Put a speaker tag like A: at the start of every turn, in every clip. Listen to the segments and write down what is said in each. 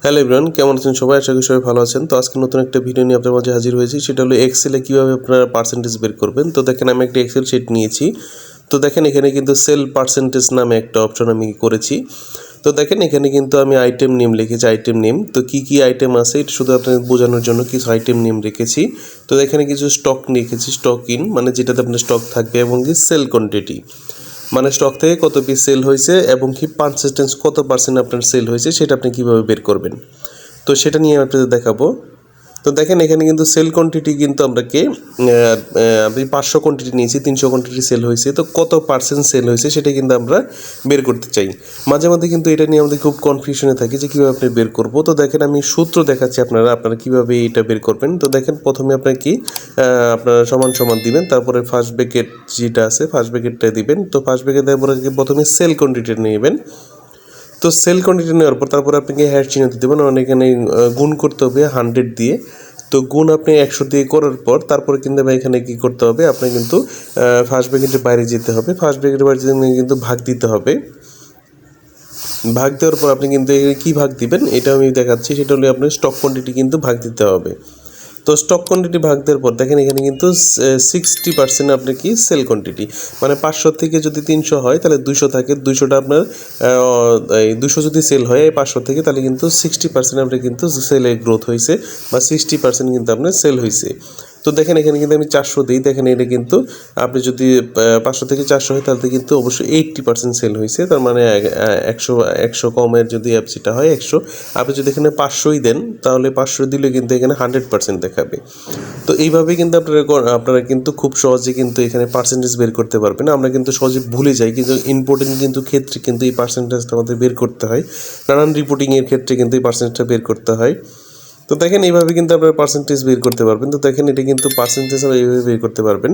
A: Hello everyone, কেমন আছেন সবাই? আশা করি সবাই ভালো আছেন। তো আজকে নতুন একটা ভিডিও নিয়ে আপনার মাঝে হাজির হয়েছি। সেটা হলো এক্সেলে কীভাবে আপনারা পার্সেন্টেজ বের করবেন। তো দেখেন, আমি একটা এক্সেল শিট নিয়েছি। তো দেখেন, এখানে কিন্তু সেল পার্সেন্টেজ নামে একটা অপশন আমি করেছি। তো দেখেন, এখানে কিন্তু আমি আইটেম নেম লিখেছি, আইটেম নেম। তো কী কী আইটেম আছে এটা শুধু আপনাদের বোঝানোর জন্য কিছু আইটেম নেম রেখেছি। তো এখানে কিছু স্টক লিখেছি, স্টক ইন মানে যেটাতে আপনার স্টক থাকবে, এবং কি সেল কোয়ান্টিটি মানে স্টক থেকে কত পিস সেল হয়েছে এবং কি পার্সেন্টেজ কত পার্সেন্ট আপনার সেল হয়েছে সেটা আপনি কীভাবে বের করবেন। তো সেটা নিয়ে আমি আপনাদের দেখাবো। তো দেখেন, এখানে কিন্তু সেল কোয়ান্টিটি কিন্তু আমরাকে আমি 500 কোয়ান্টিটি নিয়েছি, 300 কোয়ান্টিটি সেল হয়েছে। তো কত পার্সেন্ট সেল হয়েছে সেটা কিন্তু আমরা বের করতে চাই। মাঝে মধ্যে কিন্তু এটা নিয়ে আমাদের খুব কনফিউশনে থাকি যে কীভাবে আপনি বের করবো। তো দেখেন, আমি সূত্র দেখাচ্ছি আপনারা কীভাবে এটা বের করবেন। তো দেখেন, প্রথমে আপনার কি আপনারা সমান সমান দিবেন, তারপরে ফার্স্ট ব্র্যাকেট যেটা আছে ফার্স্ট ব্র্যাকেটটা দিবেন। তো ফার্স্ট ব্র্যাকেট দেওয়ার পরে প্রথমে সেল কোয়ান্টিটি নেবেন। তো সেল কোয়ান্টিটি নেওয়ার পর তারপরে আপনাকে হ্যাশ চিহ্ন দিতে হবে, মানে এখানে গুণ করতে হবে 100 দিয়ে। তো গুণ আপনি 100 দিয়ে করার পর তারপরে কিন্তু এখানে কী করতে হবে, আপনার কিন্তু ফার্স্ট ব্র্যাকেটের বাইরে যেতে হবে। ফার্স্ট ব্র্যাকেটের বাইরে যেতে কিন্তু ভাগ দিতে হবে। ভাগ দেওয়ার পর আপনি কিন্তু কী ভাগ দিবেন এটা আমি দেখাচ্ছি। সেটা হলে আপনার স্টক কোয়ান্টিটি কিন্তু ভাগ দিতে হবে। তো স্টক কোয়ান্টিটি ভাগ দেওয়ার পর দেখেন, এখানে কিন্তু 60% আপনার কি সেল কোয়ান্টিটি, মানে 500 থেকে যদি 300 হয় তাহলে 200 থাকে, 200টা আপনার এই 200 যদি সেল হয় 500 থেকে, তাহলে কিন্তু 60% আপনার কিন্তু সেলের গ্রোথ হয়েছে, বা 60% কিন্তু আপনার সেল হয়েছে। তো দেখেন, এখানে কিন্তু আমি 400 দিই। দেখেন, এটা কিন্তু আপনি যদি 500 থেকে 400 হয় তাহলে কিন্তু অবশ্যই 80% সেল হয়েছে। তার মানে 100 কমের যদি যেটা হয় 100, আপনি যদি এখানে 500ই দেন তাহলে 500 দিলে কিন্তু এখানে 100% দেখাবে। তো এইভাবেই কিন্তু আপনারা কিন্তু খুব সহজে কিন্তু এখানে পার্সেন্টেজ বের করতে পারবেন। আমরা কিন্তু সহজে ভুলে যাই, কিন্তু ইম্পর্টেন্ট কিন্তু ক্ষেত্রে কিন্তু এই পার্সেন্টেজটা আমাদের বের করতে হয়। নানান রিপোর্টিংয়ের ক্ষেত্রে কিন্তু এই পার্সেন্টেজটা বের করতে হয়। তো দেখেন, এইভাবে কিন্তু আপনারা পার্সেন্টেজ বের করতে পারবেন। তো দেখেন, এটা কিন্তু পার্সেন্টেজ আমরা এইভাবে বের করতে পারবেন।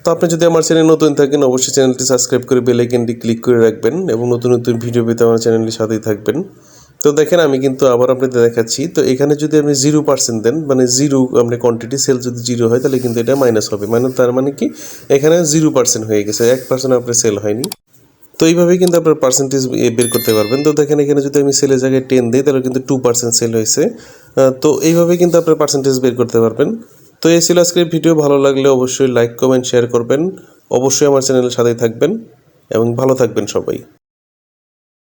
A: তো আপনি যদি আমার চ্যানেল নতুন থাকেন অবশ্যই চ্যানেলটি সাবস্ক্রাইব করে বেল আইকনটি ক্লিক করে রাখবেন, এবং নতুন নতুন ভিডিও পেতে আমার চ্যানেলটির সাথেই থাকবেন। তো দেখেন, আমি কিন্তু আবার আপনাদের দেখাচ্ছি। তো এখানে যদি আপনি 0% দেন, মানে জিরো আপনি কোয়ান্টিটি সেল যদি 0 হয় তাহলে কিন্তু এটা মাইনাস হবে, মানে তার মানে কি এখানে 0% হয়ে গেছে, 1% আপনার সেল হয়নি। তো এইভাবেই কিন্তু আপনার পার্সেন্টেজ বের করতে পারবেন। তো দেখেন, এখানে যদি আমি সেলের জায়গায় 10 দিই তাহলে কিন্তু 2% সেল হয়েছে। তো এইভাবেই কিন্তু আপনার পার্সেন্টেজ বের করতে পারবেন। তো এই ছিল আজকের ভিডিও। ভালো লাগলে অবশ্যই লাইক, কমেন্ট, শেয়ার করবেন। অবশ্যই আমার চ্যানেলের সাথেই থাকবেন এবং ভালো থাকবেন সবাই।